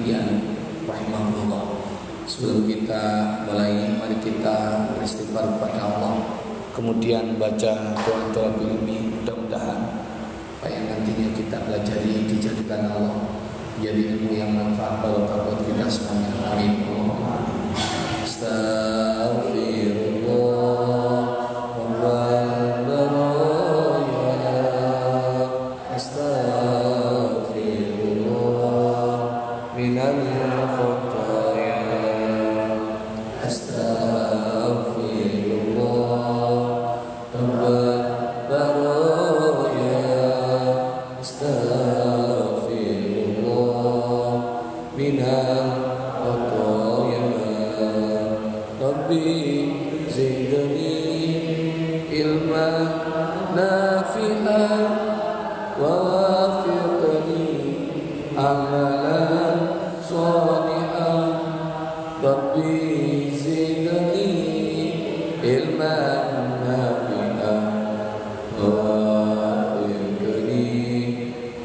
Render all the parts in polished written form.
Al-Hadian rahimahullah. Sebelum kita mulai, mari kita beristighfar kepada Allah, kemudian baca doa-doa ilmi. Mudah-mudahan apa yang nantinya kita pelajari dijadikan Allah menjadi ilmu yang manfaat barokah buat kita semuanya. Amin. Astaghfirullah rabbal baraya, astaghfirullah minal khataya, astaghfirullah rabbal baraya, astaghfirullah minal khataya. Rabbi zidni ilman nafi'an wa wafiqni amalan shalihan. Rabbi zidni ilman nafi'an wa wafiqni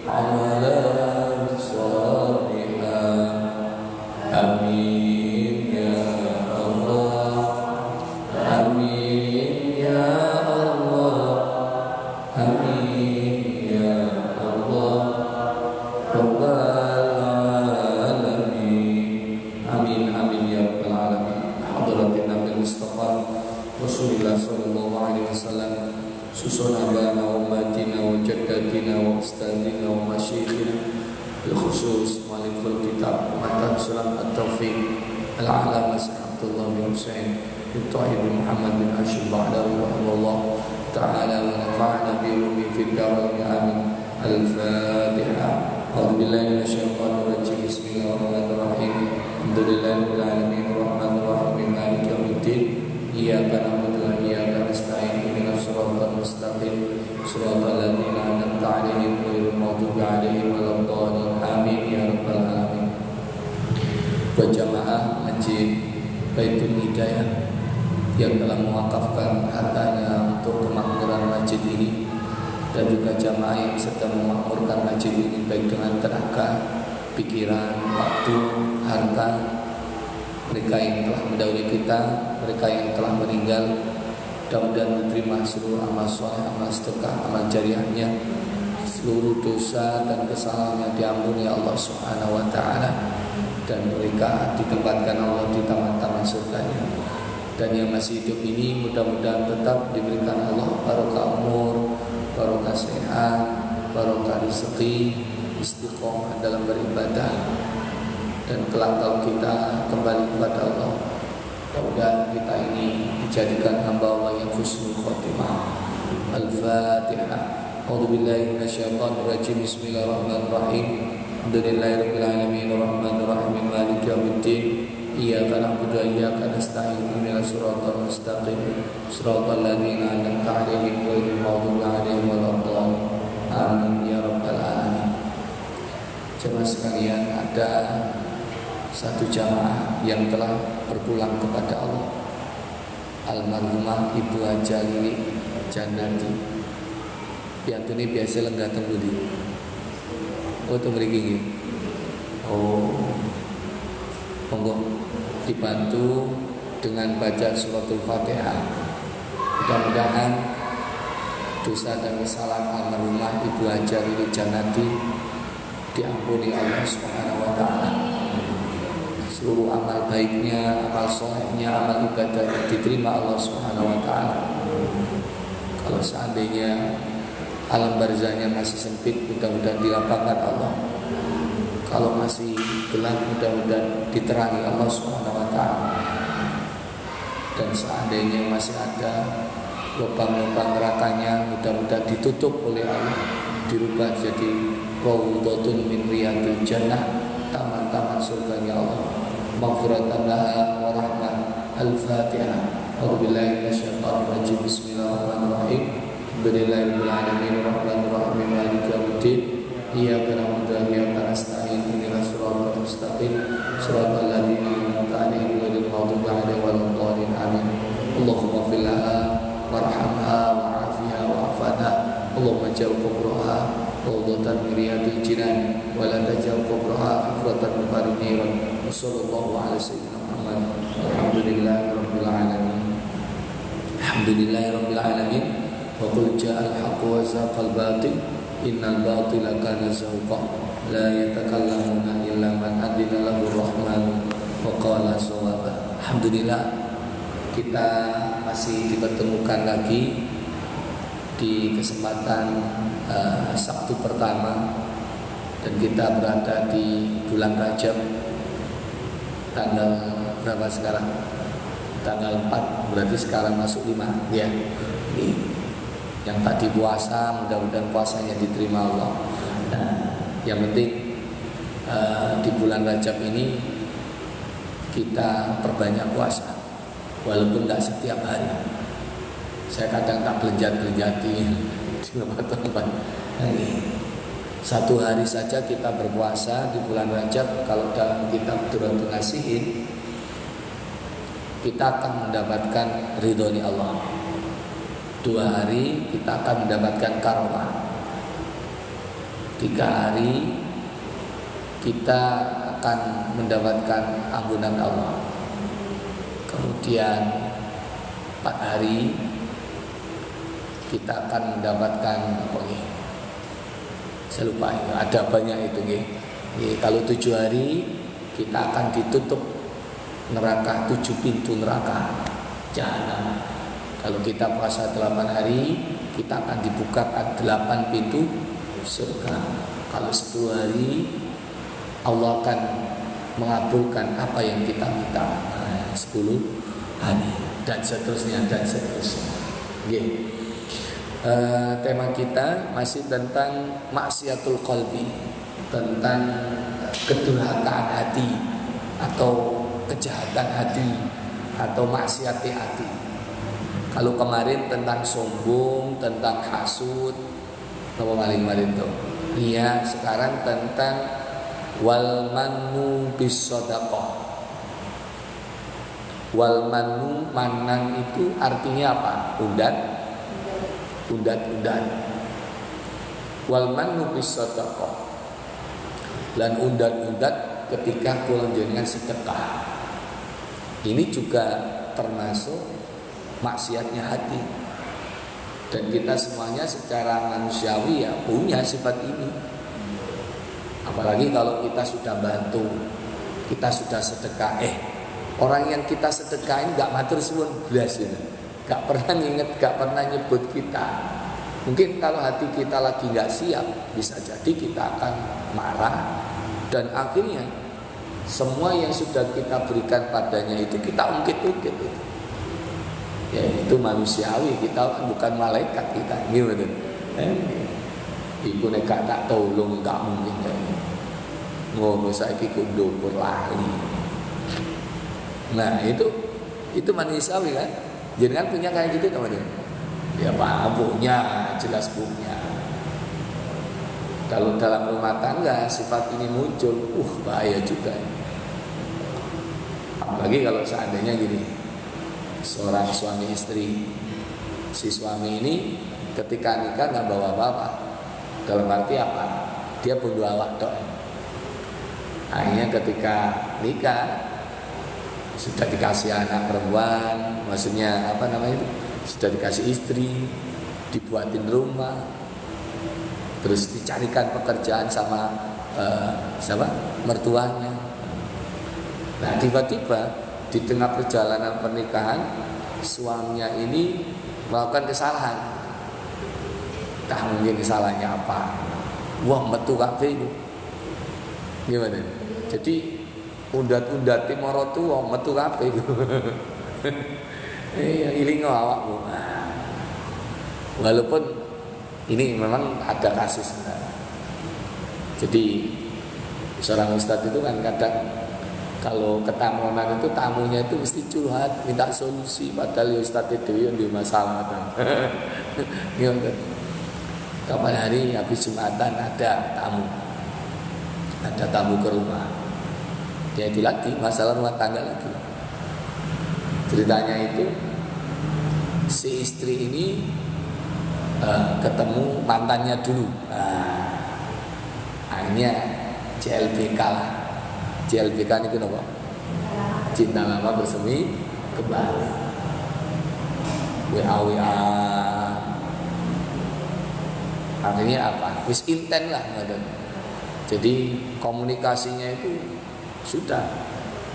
amalan shalihan. Amin ya Allah, amin ya Allah, amin ya Allah rabbal alamin. Amin amin ya rabbal alamin. Hadratin Nabi Mustafa Rasulullah sallallahu alaihi wasallam, susun abana wa umatina wa jaddatina wa ustadina wa masyikhina bil khusus mu'alliful kitab matan surat at-taufiq al-alama Abdullah bin Husain bin Thahib bin Muhammad bin Hashim Ba'dawi rahimahullah ta'ala wa nafa'ana bi ulumi fid darain amin. Al-Fatihah. A'udzu billahi minasyaitonir rajim. Bismillahirrahmanirrahim. Alhamdulillahirabbil alamin arrahmanir rahim maliki yaumiddin. Iyyaka na'budu wa iyyaka nasta'in. Ihdinas siratal mustaqim. Shiratal ladzina an'amta 'alaihim ghairil maghdubi 'alaihim waladdallin. Amin ya rabbal alamin. Buat jamaah Masjid Baitul Hidayah yang telah mewakafkan hartanya untuk kemakmuran masjid ini, dan juga jamaah yang sedang memakmurkan masjid ini baik dengan tenaga, pikiran, waktu, harta, mereka yang telah mendahului kita, mereka yang telah meninggal, mudah-mudahan diterima seluruh amal soleh, amal sedekah, amal jariahnya, seluruh dosa dan kesalahannya diampuni Allah Subhanahu wa taala, dan mereka ditempatkan Allah di taman-taman surganya. Dan yang masih hidup ini mudah-mudahan tetap diberikan Allah barokah umur, barokah sehat, barokah rezeki, istiqomah dalam beribadah, dan kelak kalau kita kembali kepada Allah, mudah-mudahan kita ini dijadikan hamba Allah yang husnul khotimah. Al-Fatihah. A'udzu billahi minasyaitonir rajim. Bismillahirrahmanirrahim. Alhamdulillahirabbil alamin arrahmanir rahim maliki yaumiddin. Iyyaka na'budu wa iyyaka nasta'in. Ihdinas siratal mustaqim. Shiratal ladzina an'amta 'alaihim ghairil maghdubi 'alaihim waladdallin. Amin ya rabbal alamin. Jemaah sekalian, ada satu jamaah yang telah berpulang kepada Allah, almarhumah Ibu Haja Lili Jannati. Piantune biasa lenggah teng pundi? Oh teng mriki. Oh. Monggo dibantu dengan baca suratul Fatihah. Mudah-mudahan dosa dan kesalahan almarhumah Ibu Haja Lili Jannati diampuni Allah Subhanahu wa taala. Seluruh amal baiknya, amal solehnya, amal ibadahnya diterima Allah Subhanahu wa taala. Kalau seandainya alam barzahnya masih sempit, mudah-mudahan dilapangkan Allah. Kalau masih gelap, mudah-mudahan diterangi Allah Subhanahu wa taala. Dan seandainya masih ada lubang-lubang nerakanya, mudah-mudahan ditutup oleh Allah, dirubah jadi raudhatun min riyadil jannah, taman-taman surganya Allah. Maghfiratan laha wa rahmah. Al-Fatihah. A'udzubillahi minasyaitonir rajim. Bismillahirrahmanirrahim. Alhamdulillahirabbil alamin arrahmanir rahim maliki yaumiddin. Iyyaka na'budu wa iyyaka nasta'in. Ihdinas siratal mustaqim. Shiratal ladzina an'amta 'alaihim ghairil maghdubi 'alaihim waladdallin. Amin. Allahumma fil laha warhamha wa'afiha wa'afana. Allahumma ja'al qubraha rawdatan min riyadil jinan wa la taj'al qabraha hufratan min farin niran. Wassallallahu ala sayyidina Muhammad. Alhamdulillahirabbil alamin. Alhamdulillahirabbil alamin. Wa qul ja'al haqqu wa zaqal batil innal batila kana zahuqa la yatakallamuna illa man adina lahu rahmanu wa qala shawaba. Alhamdulillah, kita masih dipertemukan lagi di kesempatan Sabtu pertama, dan kita berada di bulan Rajab. Tanggal berapa sekarang? Tanggal 4, berarti sekarang masuk 5 ya. Yang tadi puasa, mudah-mudahan puasanya diterima Allah. Nah, yang penting di bulan Rajab ini kita perbanyak puasa, walaupun tidak setiap hari. Saya kadang tak belenjat-belenjati di tempat-tempat. Satu hari saja kita berpuasa di bulan Rajab, kalau dalam kitab Durratun Nasihin, kita akan mendapatkan ridhoni Allah. 2 hari kita akan mendapatkan karomah. 3 hari kita akan mendapatkan ampunan Allah. Kemudian 4 hari kita akan mendapatkan apa nih? Saya lupa itu, ada banyak itu nih. Kalau 7 hari kita akan ditutup neraka, 7 pintu neraka jahanam. Kalau kita puasa 8 hari, kita akan dibukakan 8 pintu surga. Kalau 10 hari, Allah akan mengabulkan apa yang kita minta. 10 hari dan seterusnya dan seterusnya. Tema kita masih tentang maksiatul qalbi, tentang kedurhakaan hati atau kejahatan hati atau maksiat hati. Kalau kemarin tentang sombong, tentang hasud, apa kemarin tuh? Iya, sekarang tentang wal mannu bis shadaqah. Wal mannu, manan itu artinya apa? Undat-undat. Wal mannu bis shadaqah. Lan undat-undat ketika kula jenengan sedekah. Ini juga termasuk maksiatnya hati. Dan kita semuanya secara manusiawi ya punya sifat ini. Apalagi kalau kita sudah bantu, kita sudah sedekah, orang yang kita sedekahin gak matur suwun blas ya. Gak pernah nginget, gak pernah nyebut kita. Mungkin kalau hati kita lagi gak siap, bisa jadi kita akan marah. Dan akhirnya semua yang sudah kita berikan padanya itu kita ungkit-ungkit itu. Ya itu manusiawi, kita kan bukan malaikat kita. Gimana? Iku nek gak tak tolong gak mungkin kayak gitu. Ngono saiki ku ndukur lali. Nah, itu manusiawi kan? Jadi kan punya kayak gitu teman-teman. Ya Pak, punya, jelas punya. Kalau dalam rumah tangga sifat ini muncul, bahaya juga. Apalagi kalau seandainya gini. Seorang suami istri, si suami ini ketika nikah nggak bawa apa-apa. Dalam arti apa? Dia pun dua awak dok. Akhirnya ketika nikah sudah dikasih anak perempuan, maksudnya apa namanya itu? Sudah dikasih istri, dibuatin rumah, terus dicarikan pekerjaan sama mertuanya. Nah tiba-tiba di tengah perjalanan pernikahan suaminya ini melakukan kesalahan. Tak mungkin kesalahannya apa? Wah metu kabeh itu. Gimana? Jadi undat-undati moro tu wong metu kabeh itu. Ilingo awakmu. Walaupun ini memang ada kasus. Jadi seorang ustadz itu kan kadang kalau ketamunan itu tamunya itu mesti curhat, minta solusi, padahal ustadz itu yang di masalah kan. Kapan hari habis Jumatan ada tamu ke rumah. Ya itu lagi masalah rumah tangga lagi. Ceritanya itu si istri ini ketemu mantannya dulu. akhirnya CLBK lah. CLBK ini kenapa? Cinta lama bersemi kembali. WA. Akhirnya apa? Wis inten lah. Jadi komunikasinya itu sudah.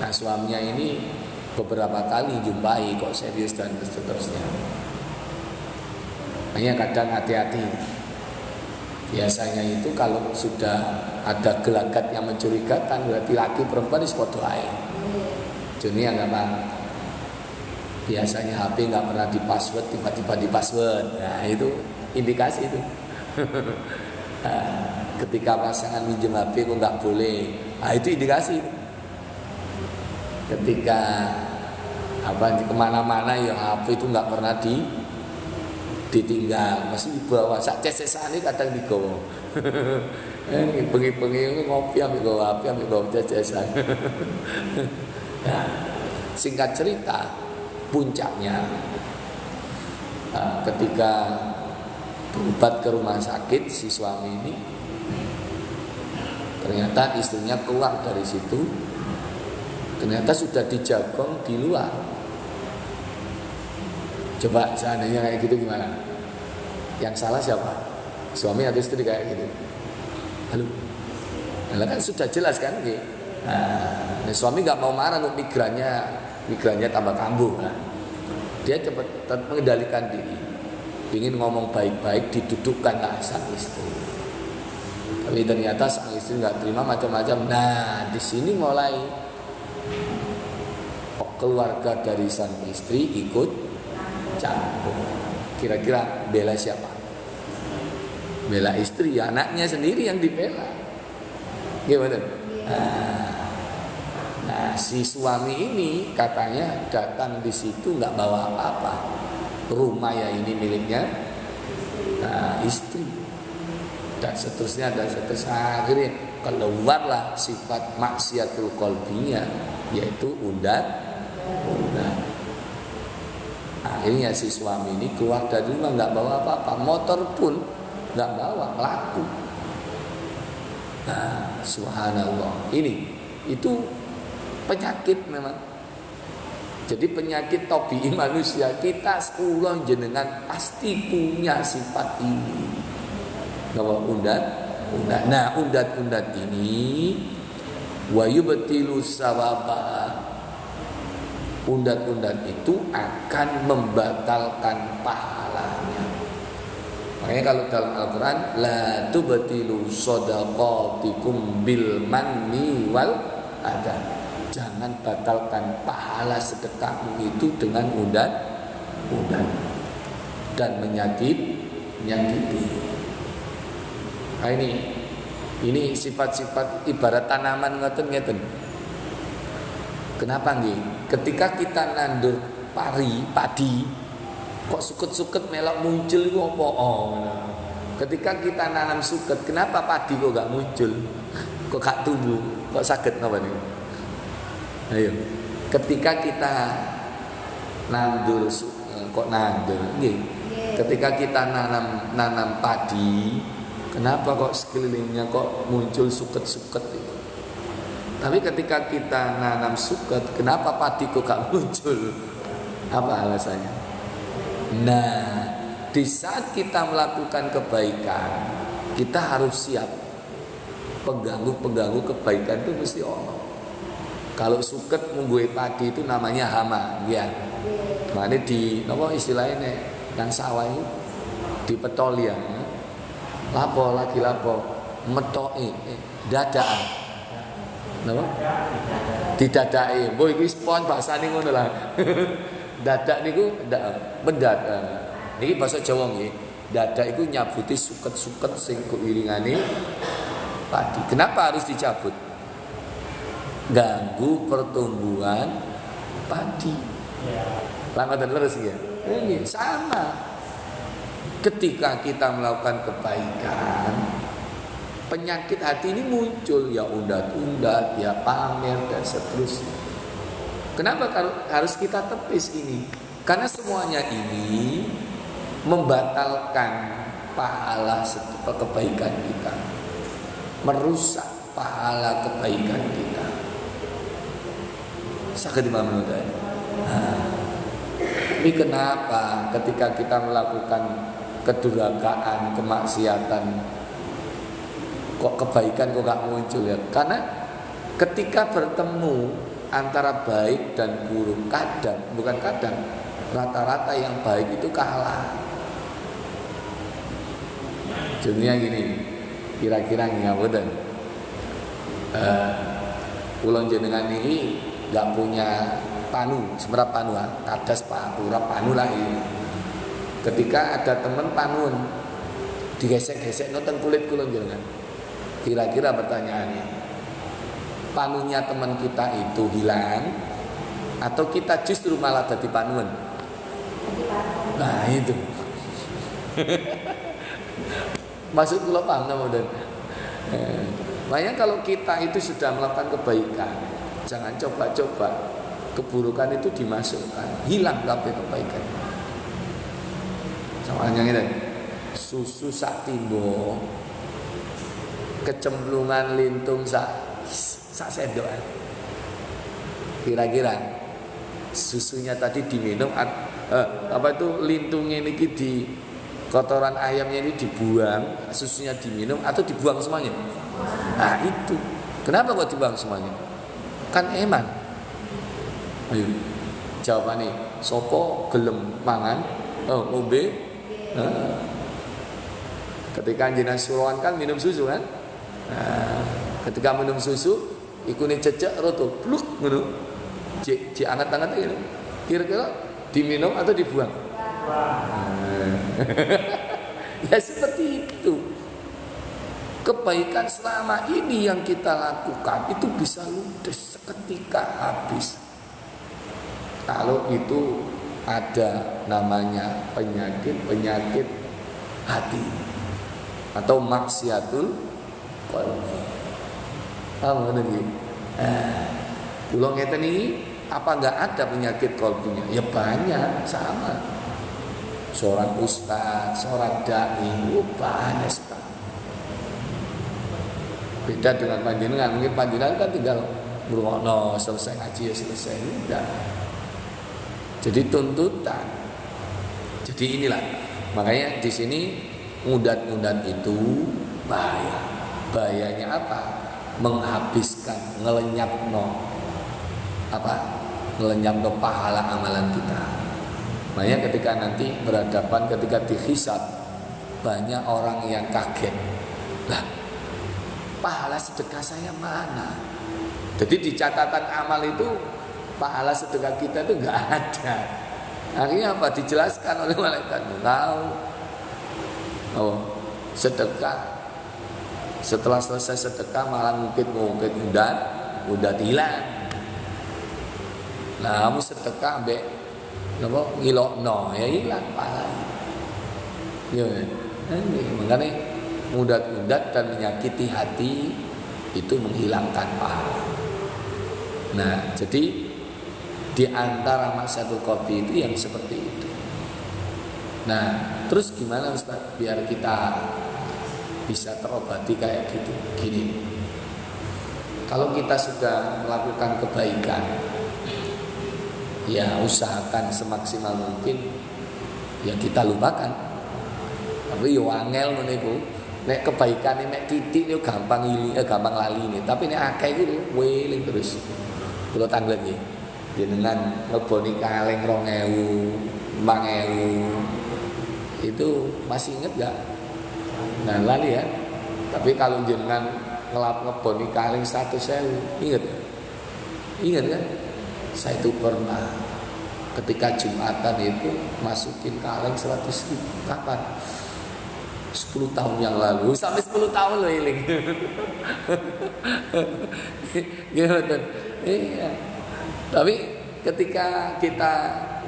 Nah suaminya ini beberapa kali jumpai kok serius dan seterusnya. Hanya kadang hati-hati. Biasanya itu kalau sudah ada gelagat yang mencurigakan, berarti laki perempuan itu podo ae. Jadi yang gampang. Biasanya HP nggak pernah di password, tiba-tiba di password. Nah itu indikasi itu. Ketika pasangan minjem HP kok nggak boleh. Nah itu indikasi. Ketika kemana-mana ya HP itu nggak pernah ditinggal, masih dibawa. Sak cecesan ini kadang digawa. Bengi-bengi ngopi ambil gawa HP, ambil gawa cecesan. Nah, singkat cerita, puncaknya ketika berobat ke rumah sakit si suami ini, ternyata istrinya keluar dari situ. Ternyata sudah dijagong di luar. Coba seandainya kayak gitu gimana? Yang salah siapa? Suami atau istri kayak gitu? Halo? Nah, kan sudah jelas kan? Nah, suami nggak mau marah untuk migrannya tambah kambuh. Nah, dia cepat mengendalikan diri, ingin ngomong baik-baik, didudukkanlah sang istri. Tapi ternyata sang istri nggak terima macam-macam. Nah, di sini mulai keluarga dari sang istri ikut campur. Kira-kira bela siapa? Bela istri, anaknya sendiri yang dibela. Gimana? Nah, si suami ini katanya datang di situ nggak bawa apa-apa. Rumah ya ini miliknya istri. Dan seterusnya. Akhirnya keluarlah sifat maksiatul qalbinya, yaitu undat. Akhirnya si suami ini keluar dari rumah nggak bawa apa-apa, motor pun nggak bawa, laku. Nah, subhanallah, itu penyakit memang. Jadi penyakit tabii manusia kita sekolah jenengan pasti punya sifat ini. Bahwa undat. Nah, undat ini wa yubtilu sawaba. Undat-undat itu akan membatalkan pahalanya. Makanya kalau dalam Al-Quran la tubtilu shadaqatikum bil manni wal adha. Jangan batalkan pahala sedekahmu itu dengan undat dan menyakiti. Nah, ini sifat-sifat ibarat tanaman ngeten. Kenapa nggih? Ketika kita nandur padi, kok suket-suket melok muncul itu apa? Ketika kita nanam suket, kenapa padi kok gak muncul? Kok gak tumbuh? Kok saged napa niku? Ayo. Ketika kita nandur nggih. Ketika kita nanam padi, kenapa kok sekelilingnya kok muncul suket-suket itu? Tapi ketika kita nanam suket, kenapa padi kok gak muncul? Apa alasannya? Nah, di saat kita melakukan kebaikan, kita harus siap. Pengganggu kebaikan itu mesti ono. Kalau suket mungguhe padi itu namanya hama, ya. Makanya apa istilahnya yang sawah itu dipetol ya. Lapo metoke dadaan. Napa? Didadake. Mbok iki spon bahasane ngono lah. Dadak niku mendadak. Niki bahasa Jawa nggih. Dadak iku nyabuti suket-suket sing keiringane padi. Kenapa harus dicabut? Ganggu pertumbuhan padi. Langkah terus ya. Ini sama. Ketika kita melakukan kebaikan, penyakit hati ini muncul, ya undat-undat, ya pamer dan seterusnya. Kenapa harus kita tepis ini? Karena semuanya ini membatalkan pahala kebaikan kita. merusak pahala kebaikan kita. Sakit dimana tadi? Ini kenapa ketika kita melakukan kedurhakaan, kemaksiatan, kok kebaikan kok gak muncul ya? Karena ketika bertemu antara baik dan buruk, bukan kadang, rata-rata yang baik itu kalah. Contohnya gini, kira-kira ngapunten, kula jenengan ini gak punya panu, seberapa panuan, kadas pura panu lah ini. Ketika ada teman panun digesek-gesek nonton kulit kula jenengan. Kira-kira pertanyaannya, panunya teman kita itu hilang atau kita justru malah jadi panuan? Nah itu. Maksud kula paham dan makanya kalau kita itu sudah melakukan kebaikan, jangan coba-coba keburukan itu dimasukkan, hilang kabeh kebaikan. Sama yang ini, susu sak timbo, kecemplungan lintung sak sendokan. Kira-kira susunya tadi diminum, lintungnya ini di kotoran ayamnya ini dibuang, susunya diminum atau dibuang semuanya? Nah itu, kenapa kok dibuang semuanya? Kan eman. Ayo, jawabannya, sopo gelem mangan, ngombe. Ketika anjeunna suruhan kan minum susu kan? Ketika minum susu, ikune cecek roto, pluk ngono. Ci anget-anget gitu. Kira-kira diminum atau dibuang? Ya seperti itu. Kebaikan selama ini yang kita lakukan itu bisa ludes seketika habis. Kalau itu ada namanya penyakit hati atau maksiatul qalbi. Paham ngene iki? Kula ngeten iki apa enggak ada penyakit qalbinya? Ya banyak, sama. Seorang ustaz, seorang dai, banyak sekali. Beda dengan panjenengan, mungkin panjenengan kan tinggal ngrungokno selesai ngaji ya selesai, enggak. Jadi tuntutan. Jadi inilah, makanya di sini mudat-mudat itu bahaya. Bahayanya apa? Menghabiskan, ngelenyapno pahala amalan kita. Makanya ketika nanti berhadapan, ketika dihisab, banyak orang yang kaget. Lah, pahala sedekah saya mana? Jadi di catatan amal itu pahala sedekah kita itu enggak ada. Akhirnya apa? Dijelaskan oleh malaikat. Sedekah. Setelah selesai sedekah malah ngungkit udah hilang. Nah, kamu sedekah ambek ngilokno ya hilang pahala. Ya, makanya mudat-mudat dan menyakiti hati itu menghilangkan pahala. Nah, jadi di antara maksiatul qalbi itu yang seperti itu. Nah, terus gimana Ustaz biar kita bisa terobati kayak gitu? Gini. Kalau kita sudah melakukan kebaikan, ya usahakan semaksimal mungkin ya kita lupakan. Tapi yo angel ngono iku. Nek kebaikane nek titik yo gampang lali ini. Tapi nek akeh iku weling terus. Kula tanglet nggih. Jenengan ngeboni kaleng 2.000, 5.000 itu masih inget gak? Nah lali ya. Tapi kalau jenengan ngeboni kaleng 100.000, inget gak? Ingat kan? Saya itu pernah ketika Jumatan itu masukin kaleng 100.000. Kapan? 10 tahun yang lalu. Sampai 10 tahun loh iling. Gitu. Iya. Tapi ketika kita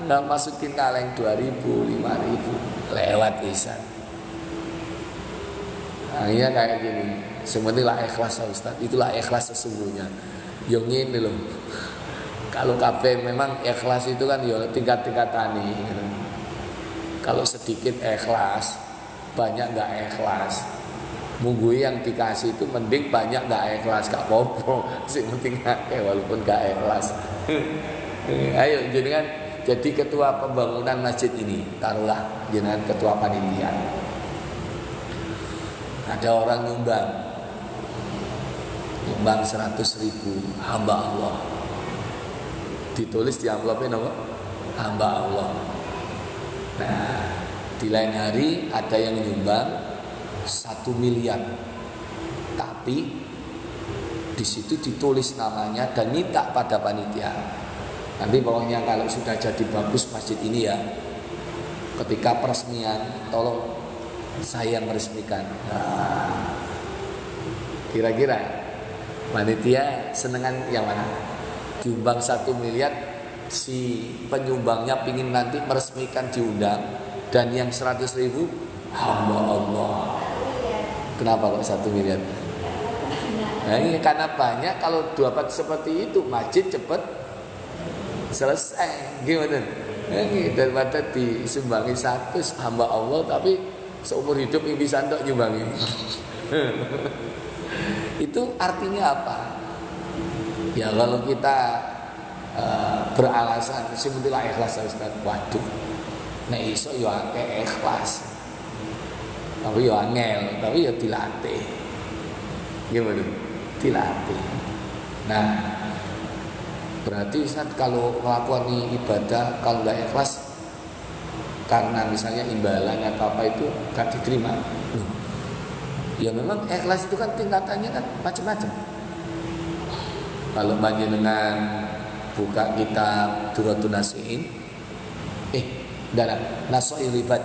nggak masukin kaleng 2.000, 5.000 lewat isan. Nah, iya kayak gini. Sebenarnya ikhlas Ustaz. Itulah ikhlas sesungguhnya. Yang ini loh. Kalau kabeh memang ikhlas itu kan ya tingkat-tingkatan nih. Gitu. Kalau sedikit ikhlas, banyak nggak ikhlas. Munggui yang dikasih itu mending banyak gak ikhlas gak popo. Sing penting akeh walaupun gak ikhlas. Ayo jenengan jadi ketua pembangunan masjid ini, taruhlah jenengan ketua panitia. Ada orang nyumbang 100.000 hamba Allah. Ditulis di amplopnya apa? Hamba Allah. Nah, di lain hari ada yang nyumbang 1 miliar, tapi di situ ditulis namanya dan minta pada panitia. Nanti pokoknya kalau sudah jadi bagus masjid ini ya, ketika peresmian tolong saya meresmikan. Nah, kira-kira panitia senengan yang mana? Diumbang 1 miliar, si penyumbangnya pingin nanti meresmikan diundang, dan yang 100.000 hamba Allah. Kenapa kok 1 miliar? Nah, ini karena banyak. Kalau dapat seperti itu masjid cepat selesai. Gimana? Daripada disumbangi 100 hamba Allah tapi seumur hidup ini bisa untuk nyumbangi. Itu artinya apa? Ya kalau kita beralasan sebetulnya ikhlas Ustaz. Waduh, nek iso yo akeh ikhlas. Tapi ya angel, tapi ya dilatih. Gimana? Dilatih. Nah, berarti saat kalau melakukan ibadah kalau nggak ikhlas karena misalnya imbalan atau apa itu gak diterima. Ya memang ikhlas itu kan tingkatannya kan macam-macam. Kalau panjenengan buka kitab Duratun Nasihin, dalam Nasoir Ribad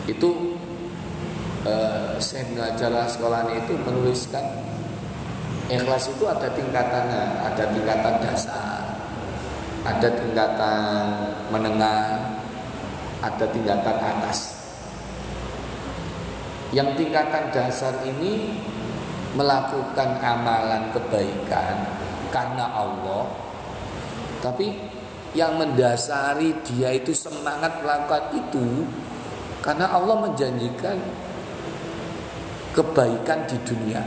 itu saya mengajar sekolah itu menuliskan ikhlas itu ada tingkatannya, ada tingkatan dasar, ada tingkatan menengah, ada tingkatan atas. Yang tingkatan dasar ini melakukan amalan kebaikan karena Allah, tapi yang mendasari dia itu semangat melakukan itu karena Allah menjanjikan kebaikan di dunia.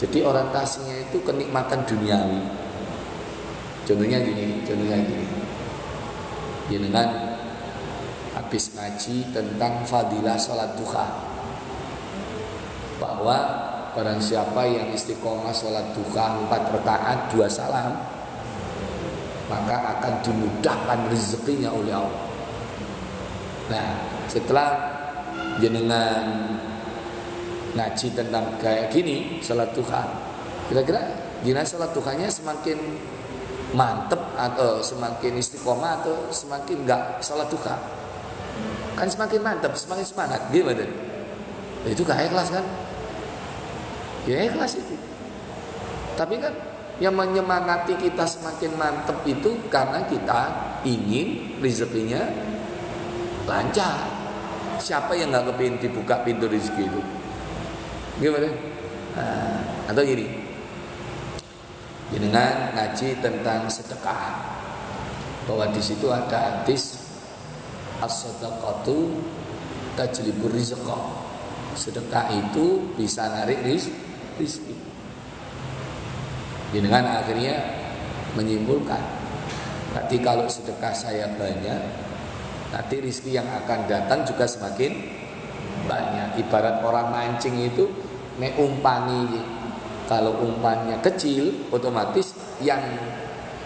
Jadi orientasinya itu kenikmatan duniawi. Contohnya gini. Jenengan habis ngaji tentang fadilah sholat duha, bahwa barang siapa yang istiqomah sholat duha 4 rakaat 2 salam, maka akan dimudahkan rezekinya oleh Allah. Nah, setelah jenengan ngaji tentang kayak gini sholat duha, kira-kira gimana sholat duhanya semakin mantep atau semakin istiqomah atau semakin enggak sholat duha? Kan semakin mantep, semakin semangat, gimana? Itu gak ikhlas kan? Ya ikhlas itu. Tapi kan yang menyemangati kita semakin mantep itu karena kita ingin rezekinya lancar. Siapa yang gak kepingin dibuka pintu rezeki itu? Gimana? Nah, atau gini, jenengan ngaji tentang sedekah, bahwa di situ ada hadis as-sadaqatu tajlibur rizqa. Sedekah itu bisa narik rezeki. Jenengan akhirnya menyimpulkan, nanti kalau sedekah saya banyak, nanti rezeki yang akan datang juga semakin banyak. Ibarat orang mancing itu, nek umpani, kalau umpannya kecil, otomatis yang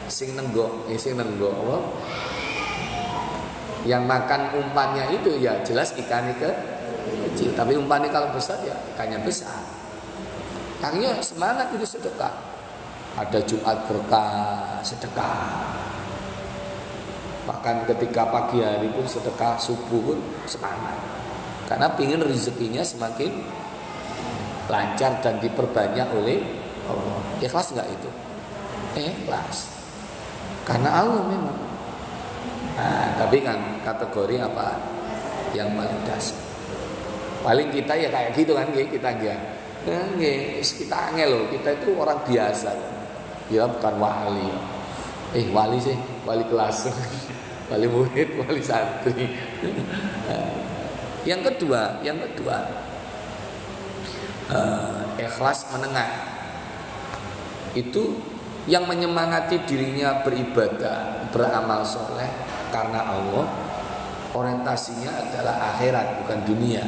sing nenggok apa? Yang makan umpannya itu ya jelas ikannya kecil. Tapi umpannya kalau besar ya ikannya besar. Akhirnya semangat itu sedekah. Ada Jumat berkah sedekah. Bahkan ketika pagi hari pun sedekah, subuh pun semangat. Karena pingin rezekinya semakin lancar dan diperbanyak oleh Allah. Ikhlas enggak itu? Ikhlas. Karena Allah memang. Nah, tapi kan kategori apa? Yang paling dasar. Paling kita ya kayak gitu kan, kita kita angel loh. Kita itu orang biasa. Ya bukan wali. Wali sih, wali kelas. Wali murid, wali santri. Yang kedua, ikhlas menengah. Itu yang menyemangati dirinya beribadah, beramal soleh karena Allah, orientasinya adalah akhirat bukan dunia.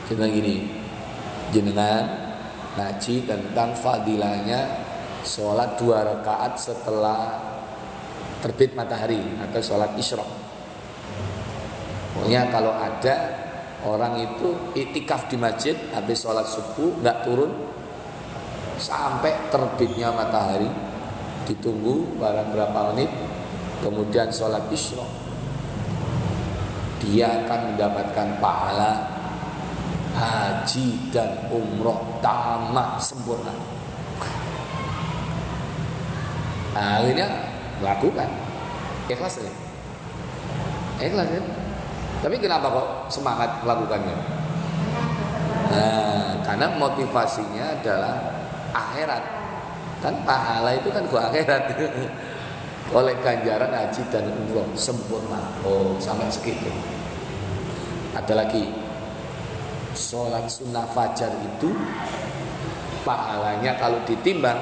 Kita gini, jenengan ngaji tentang fadilahnya sholat 2 rakaat setelah terbit matahari atau sholat isyraq. Pokoknya kalau ada orang itu iktikaf di masjid habis sholat subuh nggak turun sampai terbitnya matahari, ditunggu berapa menit, kemudian sholat isyraq, dia akan mendapatkan pahala haji dan umroh tamat sempurna. Akhirnya lakukan, ikhlas ya, ikhlas kan? Tapi kenapa kok semangat melakukannya? Karena motivasinya adalah akhirat. Kan pahala itu kan gua akhirat. Oleh ganjaran haji dan umroh sempurna. Oh, sampai segitu. Ada lagi, sholat sunnah fajar itu pahalanya kalau ditimbang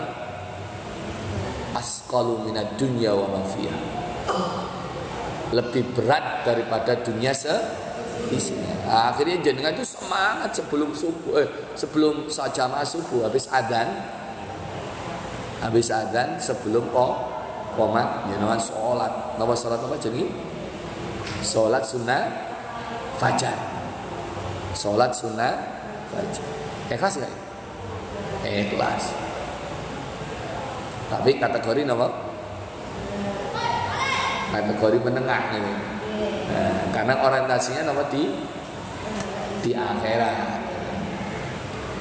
asqalu minad dunya wa ma fiha, lebih berat daripada dunia seisinya. Akhirnya jenengan itu semangat sebelum subuh, sebelum jamaah subuh, habis adzan sebelum qomat jenengan sholat. Nama sholat apa jadi? Sholat sunnah fajar. Sholat sunnah fajar. Ikhlas enggak? Ikhlas. Tapi kategori apa? Kategori menengah ini. Karena orientasinya apa di akhirat.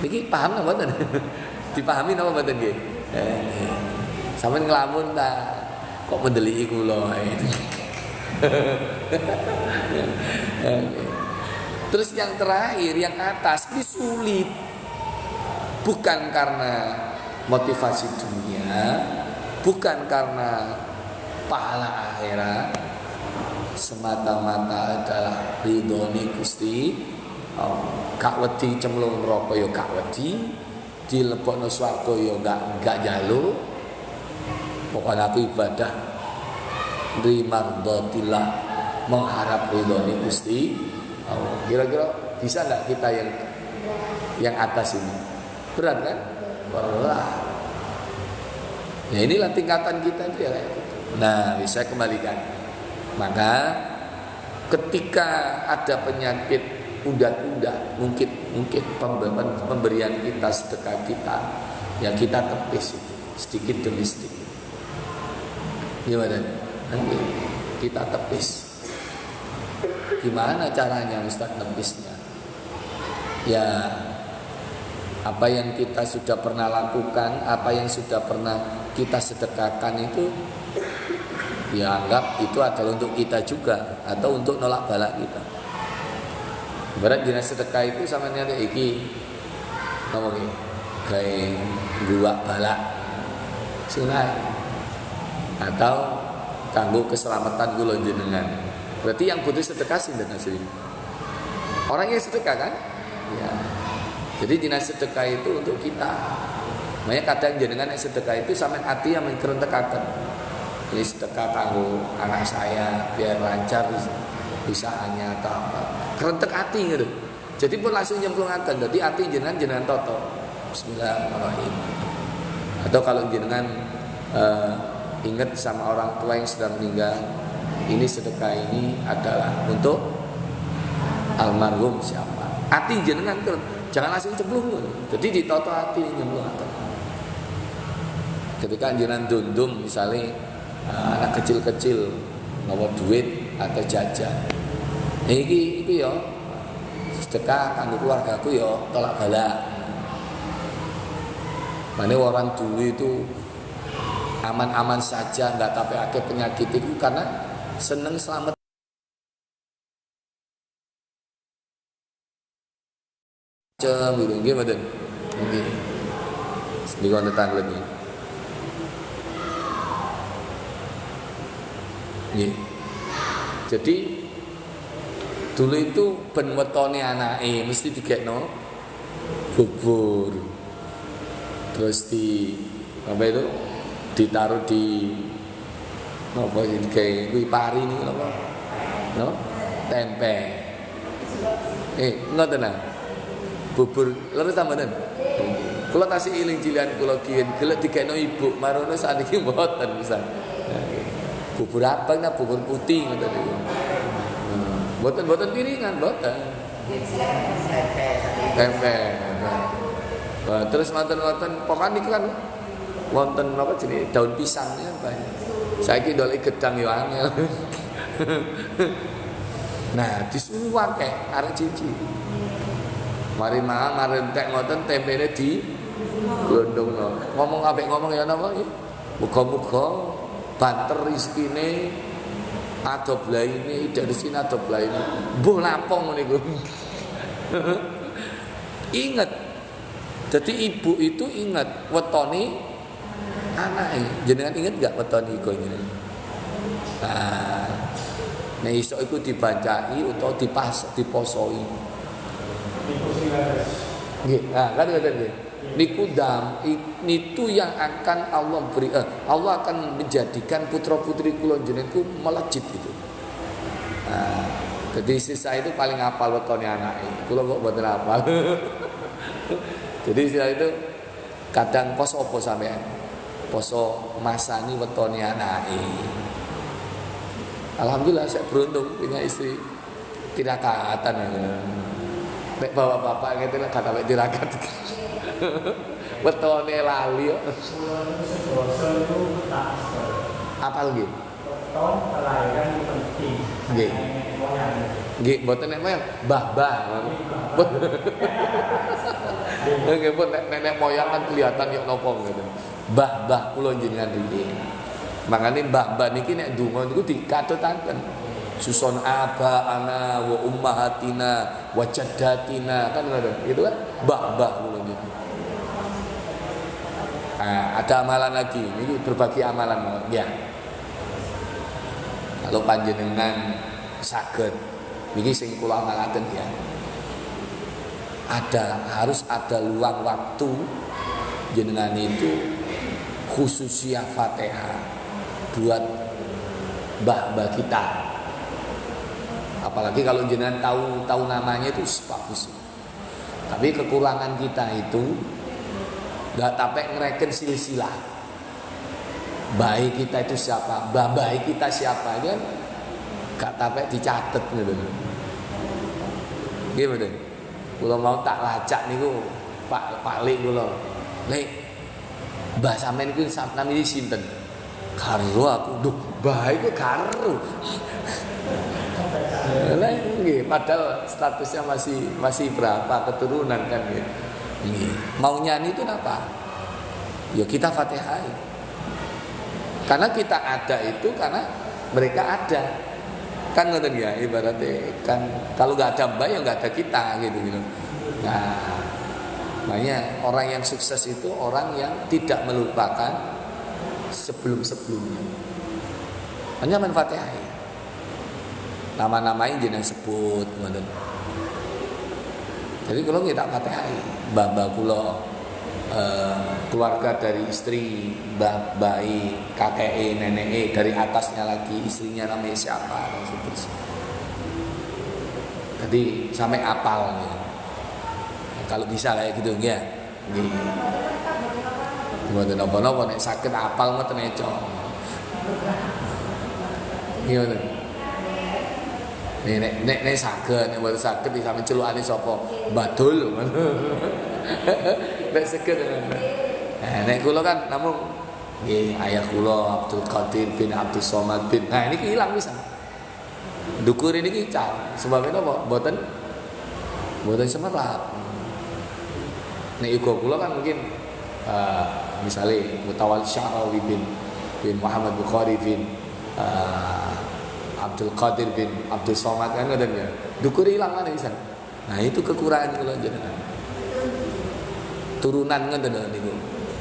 Niki paham napa mboten? Dipahami napa mboten nggih? Sampeyan nglamun ta kok mendeliki kula. Terus yang terakhir, yang atas ini sulit. Bukan karena motivasi dunia, bukan karena pahala akhirat, semata-mata adalah ridhone Gusti. Gak wedi cemplung neraka ya gak wedi, dilebokno swarga ya gak njaluk. Pokoke aku ibadah rimardhatillah, mengharap ridhone Gusti. Kira-kira bisa nggak kita yang atas ini? Berat kan? Berat. Ya inilah tingkatan kita itu ya kayak gitu. Nah, bisa kembalikan. Maka ketika ada penyakit udat-udat, mungkin pemberian kita, sedekah kita, ya kita tepis itu sedikit demi sedikit. Gimana? Nanti kita tepis. Gimana caranya Ustaz tepisnya? Ya, apa yang kita sudah pernah lakukan, apa yang sudah pernah kita sedekahkan itu, ya anggap itu adalah untuk kita juga atau untuk nolak bala kita. Berat jenis sedekah itu sama niat iki ngomong iki kayak gua bala sunai atau kanggo keselamatan kula jenengan. Berarti yang butuh sedekah sinten asli? Orang yang sedekah kan? Ya. Jadi jenis sedekah itu untuk kita. Makanya kadang jenengan yang sedekah itu sampai hati yang mengkerentekaken. Ini sedekah kanggo anak saya biar lancar usahanya atau apa. Kerentek hati gitu. Jadi pun langsung nyemplungaken. Jadi hati jenengan toto. Bismillahirrahmanirrahim. Atau kalau jenengan ingat sama orang tua yang sudah meninggal, ini sedekah ini adalah untuk almarhum siapa. Hati jenengan jangan langsung cemplung. Jadi ditoto hati nyemplungaken. Ketika jenengan dundung misalnya anak kecil-kecil bawa duit atau jajan, iki ya sedekah kanggo keluargaku ya tolak bala. Mane orang dulu itu aman-aman saja, nggak tapi penyakit itu karena seneng selamat. Cem gitu, gimana? Nggih. Di konten lagi. Nggih. Jadi Dulu itu ben wetone anake mesti digekno bubur. Terus apa itu? Ditaruh di apa iki kayak kuwi pari niku apa? No? Tempe. Ngoten nah. Bubur leres ta mboten? Kula tasih eling cilian kula kiyen gelek digekno ibu marono sakniki mboten pisan. Bubur abang nah bubur putih ngoten niku. Boten piringan, boten. Tempe. Terus wonten pokoke niku kan wonten apa jenenge daun pisangnya banyak. Saiki ndolek gedang yo angel. Nah, disuruh akeh arek cici. Mari mangan marentek ngoten tempene di glondongno. Ngomong apik ngomong ya napa iki? Muga-muga banter rezekine adoblai ini dari sini adoblai ini mbuh lapong niku. Ingat, jadi ibu itu ingat wetone anake. Jenengan ingat enggak wetone iku ngene? Nah, iso iku dibacai utawa diposoi. Nggih, kan ngoten nggih. Niku itu yang akan Allah beri Allah akan menjadikan putra-putri kula jenenganku melejit itu. Jadi sisa itu paling hafal wetone anake. Kula kok mboten hafal. Jadi sisa itu kadang poso apa sampean? Poso masani wetone anake. Alhamdulillah saya beruntung punya istri tirakatan ya. Nek bapak-bapak ngene kata mek tirakat. Wetone lali yo. Apa lagi? Weton kelahiran penting. Nggih. Nggih, mboten nek moyang, mbah-mbah. Nggih, pun nenek moyang kan kelihatan yo napa gitu. Mbah-mbah kula jenengan iki. Makane mbah-mbah niki nek donga niku dikatutaken. Susun aba ana wa ummahatina wa jaddatina kan ngoten. Itu kan mbah-mbah kula niku. Ada amalan lagi, ini berbagi amalan ya. Kalau panjenengan saged, ini sing kula amalaken ya. Harus ada luang waktu jenengan itu khususnya Fatihah buat mbah-mbah kita. Apalagi kalau jenengan tahu namanya itu bagus. Tapi kekurangan kita itu gak tapek ngereken silsilah. Baik kita itu siapa, baik kita siapa kan gak tapek dicatet gitu. Gimana? Kalau mau tak lacak niku Pak Lik kula. Lik, mbah sampean niku namine sinten? Karo aku. Duh, mbah iku karo. Lah nggih, padahal statusnya masih berapa keturunan kan gitu. Mau nyanyi itu apa? Ya kita Fatihah. Karena kita ada itu karena mereka ada. Kan ngoten ya ibaratnya kan kalau nggak ada mbak ya nggak ada kita gitu. Nah, makanya orang yang sukses itu orang yang tidak melupakan sebelum-sebelumnya. Hanya main Fatihah. Nama-namanya jeneng sebut ngoten. Jadi kalau kita Fatihah, mbah-mbah kula keluarga dari istri, bayi, kakek, nenek, dari atasnya lagi istrinya namanya siapa, terus. Jadi sampai apal nih. Kalau bisa kayak gitu ya. Nggih. Mboten napa-napa nek saged apal mboten eco. Nggih. Nek saged, nek mboten saged iki sampe celukane sapa? Badul. Nek saged. Nek kula kan namung nggih ayah kula Abdul Qadir bin Abdul Somad bin. Nah niki ilang pisan. Dukur ini kita sebabnya apa? Mboten semerap. Nek iku kula kan mungkin misalnya Mutawalli Sya'rawi bin Muhammad Bukhari bin Abdul Qadir bin Abdul Somad kan ngoten ya. Dukur ilang kan pisan. Nah itu kekurangan kula jenengan. Turunan ngoten niku.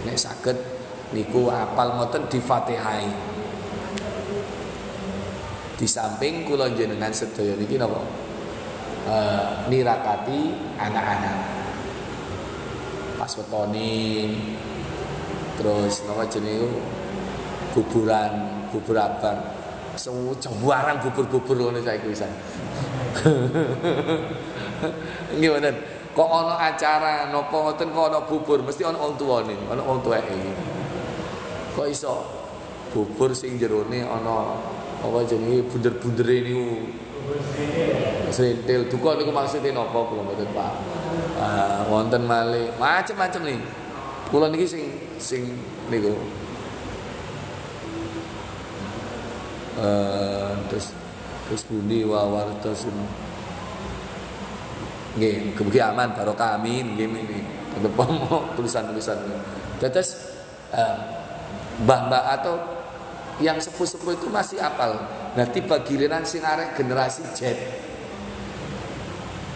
Nek saged niku apal ngoten di Fatihah. Di samping kula jenengan sedaya niki napa? nirakati anak-anak pas wetone, terus napa jenenge bubur abang sembarang bubur ngono saiki wisan. Nggih wonten. Kok ana acara napa ngoten kok ana bubur, mesti ana wong tuwane, ana wong tuweke. Kok iso bubur sing jerone ana apa jenenge bunder-bundere niku. Srintil duka niku maksude napa kula mboten Pak. Wonten malih macem-macem nih. Kula niki sing niku. Terus pundi wawartos nggih, mugi aman barokah amin nggih ini. Tetep tulisan-tulisan. Terus mbah-mbah atau yang sepuh-sepuh itu masih apal. Nah tiba giliran sing arek generasi Z.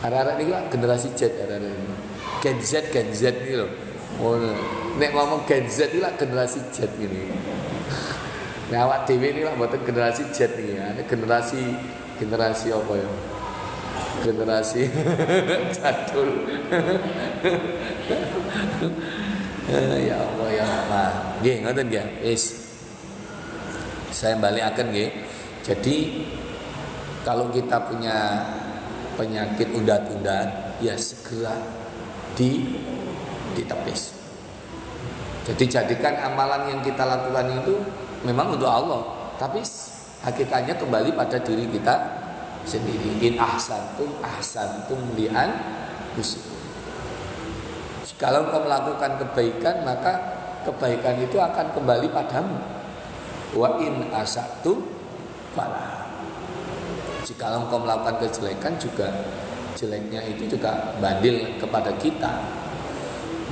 Arek-arek niku generasi Z arek-arek ini. Gen Z iki lho. Nek ngomong Gen Z iki lah generasi Z ngene. Nah awak dhewe ini lah mboten generasi Z iki ya. Generasi apa ya? Generasi jadul. Ya Allah ya Allah. Nggih ngoten nggih. Wis. Saya balikaken nggih. Jadi kalau kita punya penyakit udat-udat ya segera ditepis. Jadi jadikan amalan yang kita lakukan itu memang untuk Allah, tapi hakikatnya kembali pada diri kita sendiri. In ahsantum li'an usikum. Kalau kau melakukan kebaikan, maka kebaikan itu akan kembali padamu. Wa in asatum falah. Jika engkau melakukan kejelekan juga jeleknya itu juga bandil kepada kita.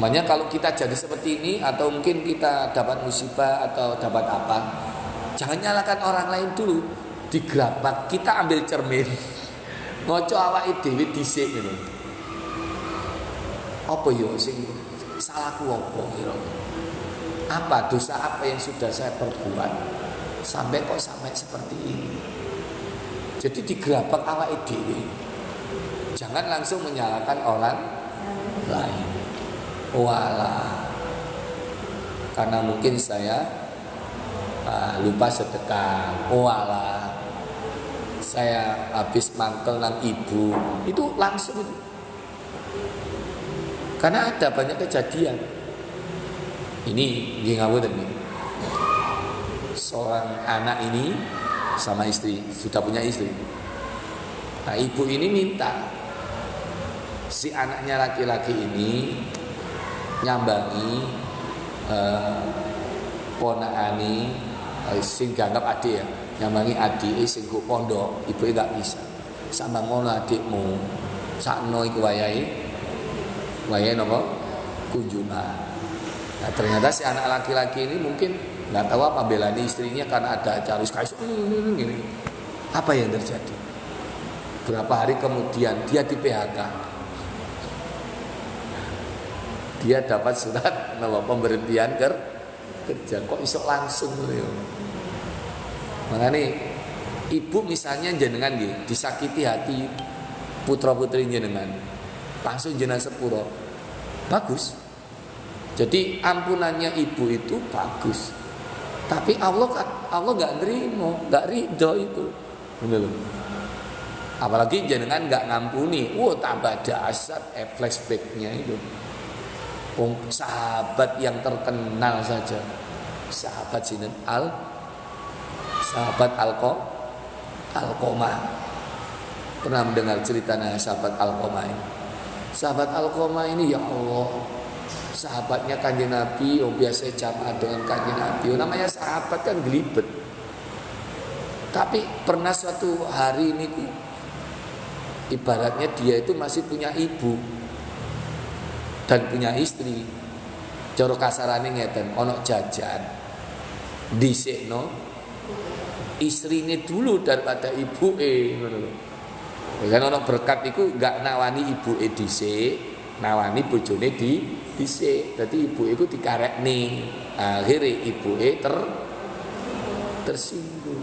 Makanya kalau kita jadi seperti ini atau mungkin kita dapat musibah atau dapat apa, jangan nyalakan orang lain dulu. Digerabak, kita ambil cermin. Ngoco awake dhewe dhisik ngono. Apa yo sing salahku apa kira-kira? Apa dosa apa yang sudah saya perbuat sampai seperti ini? Jadi digerabak awake dhewe. Jangan langsung menyalahkan orang lain. Walah. Karena mungkin saya lupa sedekah. Walah. Saya habis mangkel nang ibu. Itu langsung itu. Karena ada banyak kejadian. Ini nggih ngawur nih. Seorang anak ini sama istri, sudah punya istri. Nah, ibu ini minta si anaknya laki-laki ini nyambangi ponakane sing dianggap adik ya, nyambangi adik sing go pondok, ibu enggak bisa. Sambang ngono adikmu, sakno iku wayahe napa? Kunjungan. Nah, ternyata si anak laki-laki ini mungkin nggak tahu apa belani istrinya karena ada acara gini. Apa yang terjadi? Berapa hari kemudian dia di PHK. Dia dapat surat pemberhentian kerja. Kok iso langsung ya? Makanya ibu misalnya jenengan nggih disakiti hati putra-putri jenengan. Langsung jenengan sepuro. Bagus. Jadi ampunannya ibu itu bagus. Tapi Allah nggak nerima, nggak ridho itu, benar loh. Apalagi jenengan nggak ngampuni, tambah dahsyat flashbacknya itu. Sahabat yang terkenal saja, sahabat sahabat Alqomah. Pernah mendengar ceritanya sahabat Alqomah ini? Sahabat Alqomah ini ya Allah. Sahabatnya Kanjeng Nabi, biasa jamaah dengan Kanjeng Nabi. Namanya sahabat kan gelibet. Tapi pernah suatu hari ini ibaratnya dia itu masih punya ibu dan punya istri. Cara kasarane ngeten, ono jajan. Dhisikno istrine dulu daripada ibuke ngono lho. Kan ono berkat iku enggak nawani ibuke dhisik, nawani bojone dhisik. Dadi ibu iku dikarekne. Akhire ibuke tersinggung.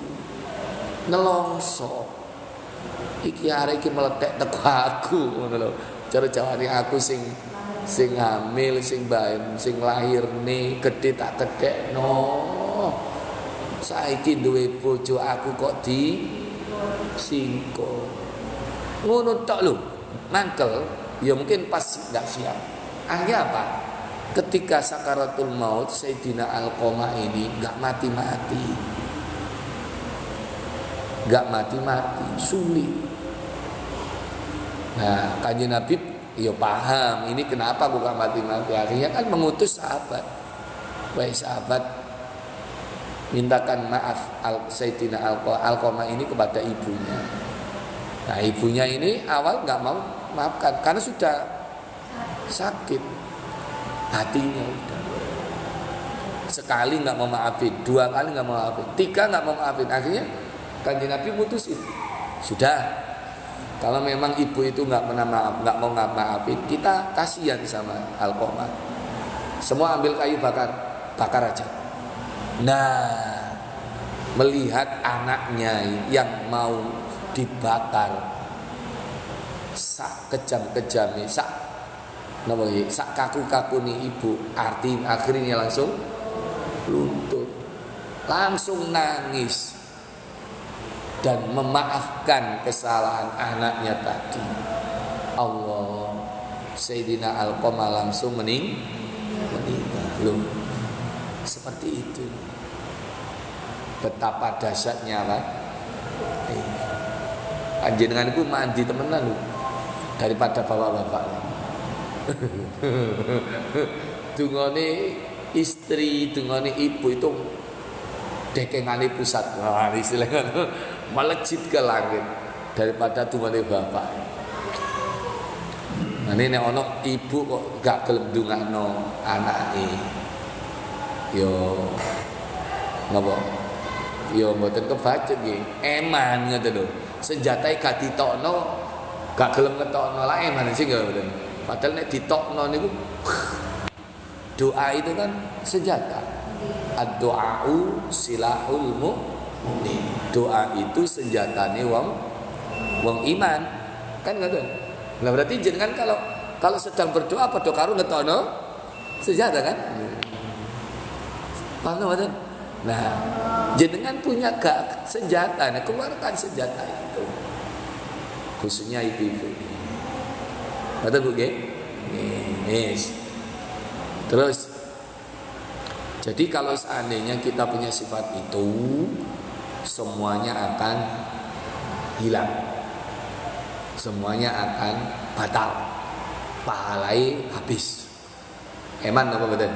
Nelongso. Iki arek iki meletek teko aku ngono lho. Cara jawane aku sing hamil, sing bayi, sing lahirne gedhe tak gedhekno. Saiki duwe bojo aku kok di singko. Ngono tok lho. Mangkel, ya mungkin pas enggak siap. Akhirnya apa? Ketika sakaratul maut Sayyidina Alqamah ini enggak mati-mati. Enggak mati-mati, sulit. Nah, Kanjeng Nabi ya paham ini kenapa aku enggak mati-mati. Akhirnya kan mengutus sahabat. Baik sahabat, mintakan maaf Sayyidina Alqamah ini kepada ibunya. Nah, ibunya ini awal enggak mau maafkan karena sudah sakit hatinya udah. Sekali nggak mau maafin, 2 kali nggak mau maafin, 3 nggak mau maafin. Akhirnya Kanjeng Nabi putusin, sudah. Kalau memang ibu itu nggak pernah maaf, nggak mau maafin, kita kasihan sama Alqamah. Semua ambil kayu bakar aja. Nah, melihat anaknya yang mau dibakar, sak kejam-kejam sak kaku-kaku nih ibu, akhirnya langsung luntur, langsung nangis dan memaafkan kesalahan anaknya tadi. Allah, Sayyidina Alqamah langsung meninggal. Loh, seperti itu. Betapa dahsyatnya apa? Panjenenganku mandi temenan lho daripada bapak-bapak. Dungane istri, dungane ibu itu dekengane pusat. Wah, istilahnya melejit ke langit daripada dungane bapak. Nah, ini nek ana ibu kok gak gelem ndongakno anake. Yo napa? Yo mboten kebacut nggih. Eman ngoten lho. Senjatai gak ditokno, gak gelem ngetokno lah eman sing ya mboten. Padahal nek ditokno niku doa itu kan senjata. Ad-du'a'u silahul mu'min. Doa itu senjatane wong iman. Kan ngoten. Nah berarti jenengan kalau sedang berdoa padha karo ngetokno senjata kan? Paham mboten? Nah, jenengan punya gak senjata, nah keluarkan senjata itu. Khususnya ibu-ibu ini. Betul Bu nggih? Yes. Terus jadi kalau seandainya kita punya sifat itu, semuanya akan hilang. Semuanya akan batal. Pahalai habis. Eman apa mboten?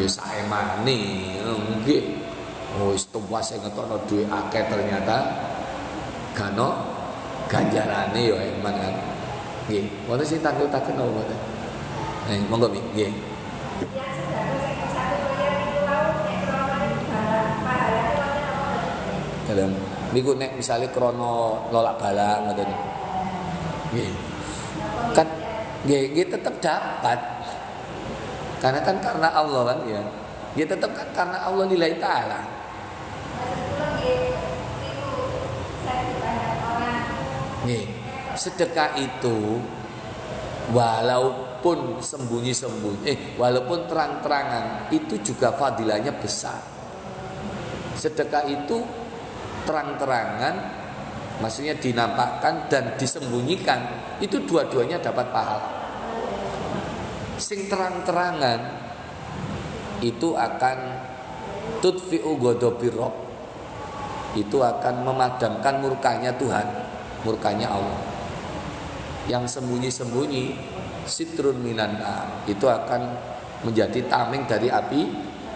Ya saemane nggih. Wis tuwase ngetokno duwe akeh ternyata gano ganjarane ya eman kan. Nggih, wonten sing takut-takut napa mboten? Monggo nggih. Dalam niku nek misale krana nolak bala ngoten. Nggih. Kan nggih tetep dapat. Karena kan karena Allah kan ya. Dia tetap kan karena Allah lillahi ta'ala. Nih, sedekah itu walaupun sembunyi-sembunyi, walaupun terang-terangan, itu juga fadilahnya besar. Sedekah itu terang-terangan, maksudnya dinampakkan dan disembunyikan, itu dua-duanya dapat pahala. Sing terang-terangan itu akan tudfi'u ghadabir Rabb, itu akan memadamkan murkanya Tuhan, murkanya Allah. Yang sembunyi-sembunyi sitrun minan nar, itu akan menjadi tameng dari api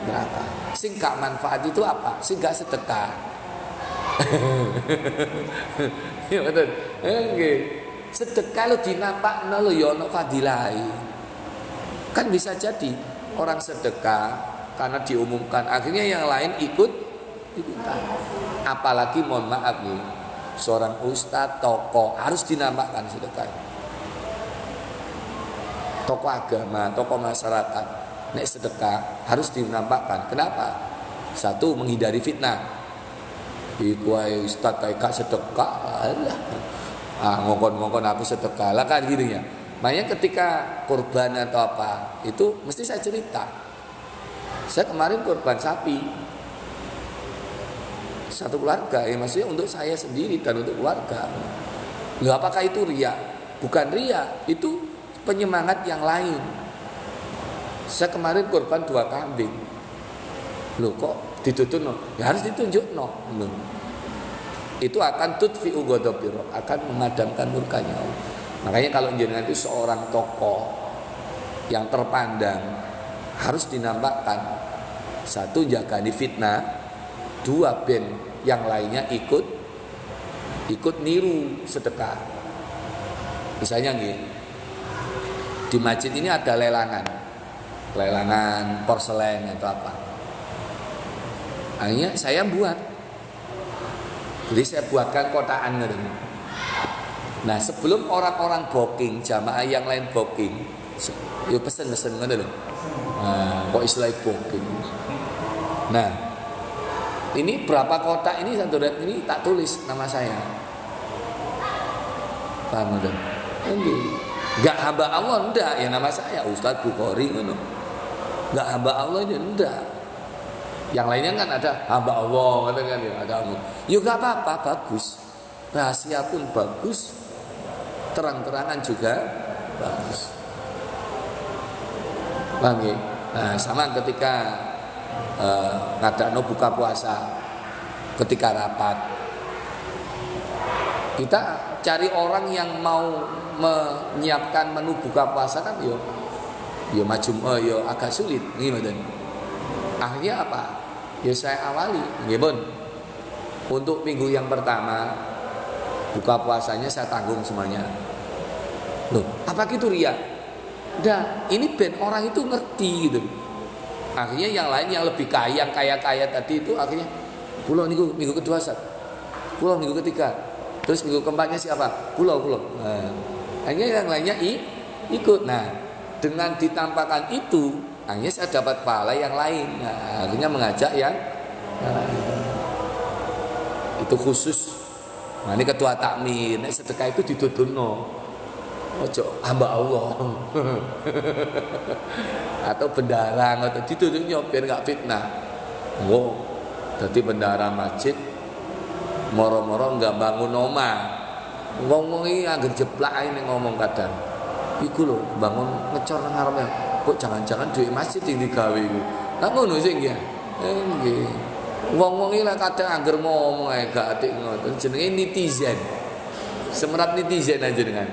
neraka. Sing gak manfaat itu apa? Sing gak sedekah. Ya betul. Nggih. Sedekah lo dinampakno lo ya ono fadilahe. Kan bisa jadi orang sedekah karena diumumkan, akhirnya yang lain ikutan. Apalagi mohon maaf nih, seorang ustadz, tokoh harus dinampakkan sedekah. Tokoh agama, tokoh masyarakat, nek sedekah harus dinampakkan. Kenapa? Satu, menghindari fitnah. Iku ae ustadz kae gak sedekah, alah. ngongkon-ngongkon aku sedekah lah kan gitu ya. Makanya ketika kurban atau apa itu mesti saya cerita. Saya kemarin kurban sapi satu keluarga, ya maksudnya untuk saya sendiri dan untuk keluarga. Loh, apakah itu ria? Bukan ria, itu penyemangat yang lain. Saya kemarin kurban 2 kambing. Loh kok dituntun? Ya harus ditunjuk no. Itu akan tutfi'u ghadabir, akan memadamkan murkanya Allah. Makanya kalau jenengan itu seorang tokoh yang terpandang harus dinampakkan. 1, jaga di fitnah. 2, ben yang lainnya ikut niru sedekah. Misalnya nih, di masjid ini ada lelangan porselen atau apa. Akhirnya saya buat. Jadi saya buatkan kotaan gitu. Nah, sebelum orang-orang booking, jamaah yang lain booking, yuk pesen-pesen gitu loh. Nah, kok istilah booking. Nah, ini berapa kotak ini ini tak tulis nama saya. Paham kan? Enggak hamba Allah enggak, ya nama saya Ustadz Bukhari ngono. Enggak hamba Allah itu enggak. Yang lainnya kan ada hamba Allah kan ya, ada Allah. Yuk enggak apa-apa, bagus. Rahasia pun bagus. Terang-terangan juga bagus. Paham ya? Nah, sama ketika ngadakno buka puasa, ketika rapat, kita cari orang yang mau menyiapkan menu buka puasa kan yo agak sulit gimana. Akhirnya apa? Ya saya awali, nggih, untuk minggu yang pertama buka puasanya saya tanggung semuanya. Loh, apa gitu ria? Dah, ini ben orang itu ngerti gitu. Akhirnya yang lain yang lebih kaya tadi itu akhirnya pulau minggu kedua pulau minggu ketiga, terus minggu keempatnya siapa? Pulau. Nah, akhirnya yang lainnya ikut. Nah, dengan ditampakkan itu, akhirnya saya dapat pahala yang lain. Nah, akhirnya mengajak yang itu khusus. Nah, ini ketua takmir, nek sedekah itu dituduhno. Ojo hamba Allah. Atau bendara atau dituduhnya biar enggak fitnah. Wow, jadi bendara masjid moro-moro enggak bangun omah. Ngomong iki anggere jeplak ae ngomong kadang. Iku lho bangun ngecor nang ngarepe. Kok jangan-jangan duit masjid sing digawe iku. Lah ngono sing ya. Nggih. Wong-wong iki lek kadang anggere ngomong ae gak atik ngoten jenenge netizen. Semerap netizen aja dengan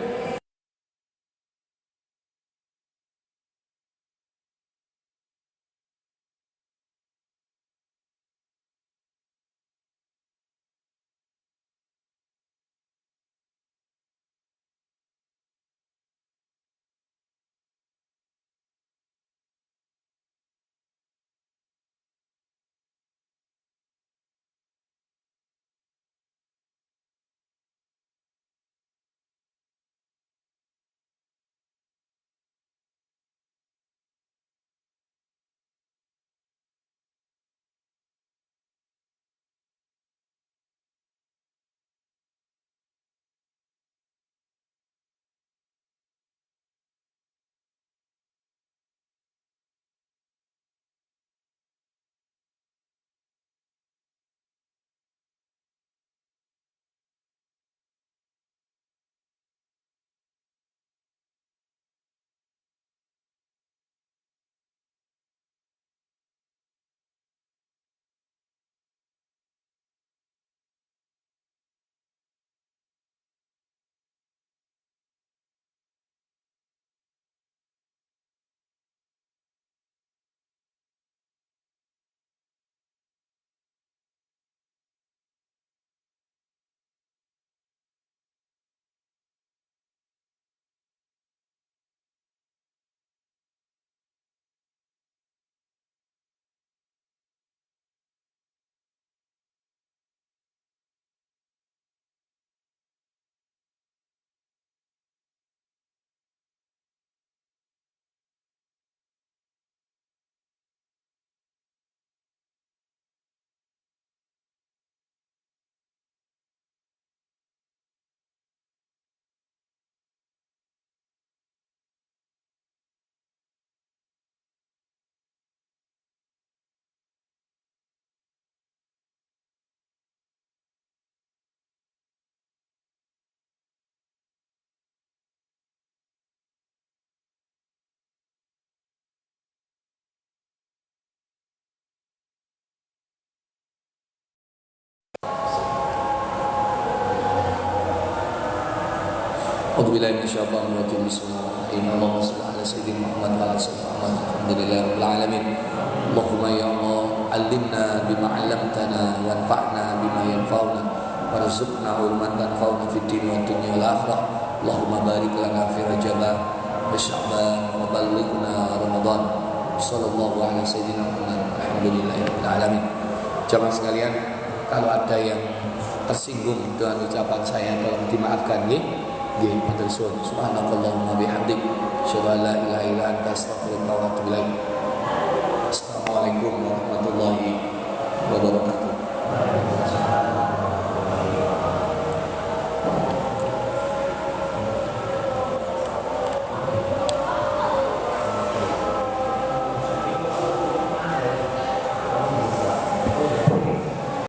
A'udzubillahi minasyaitonir rajim. Bismillahirrahmanirrahim. Allahumma shalli ala sayyidina Muhammad wa ala sayyidina Muhammad. Alhamdulillahirabbil alamin. Allahumma ya Allah, 'allimna bima 'allamtana wanfa'na bima yanfa'una warzuqna ilman tanfa'una fid din wad dunya wal akhirah. Allahumma barik lana fi Rajab wa Sya'ban wa ballighna Ramadan. Sallallahu ala sayyidina Muhammad. Alhamdulillahirabbil alamin. Jamaah sekalian, kalau ada yang tersinggung dengan ucapan saya tolong dimaafkan nggih. Nggih, matur suwun. Subhanakallahumma bihamdik, asyhadu an la ilaha illa anta, astaghfiruka wa atubu ilaik.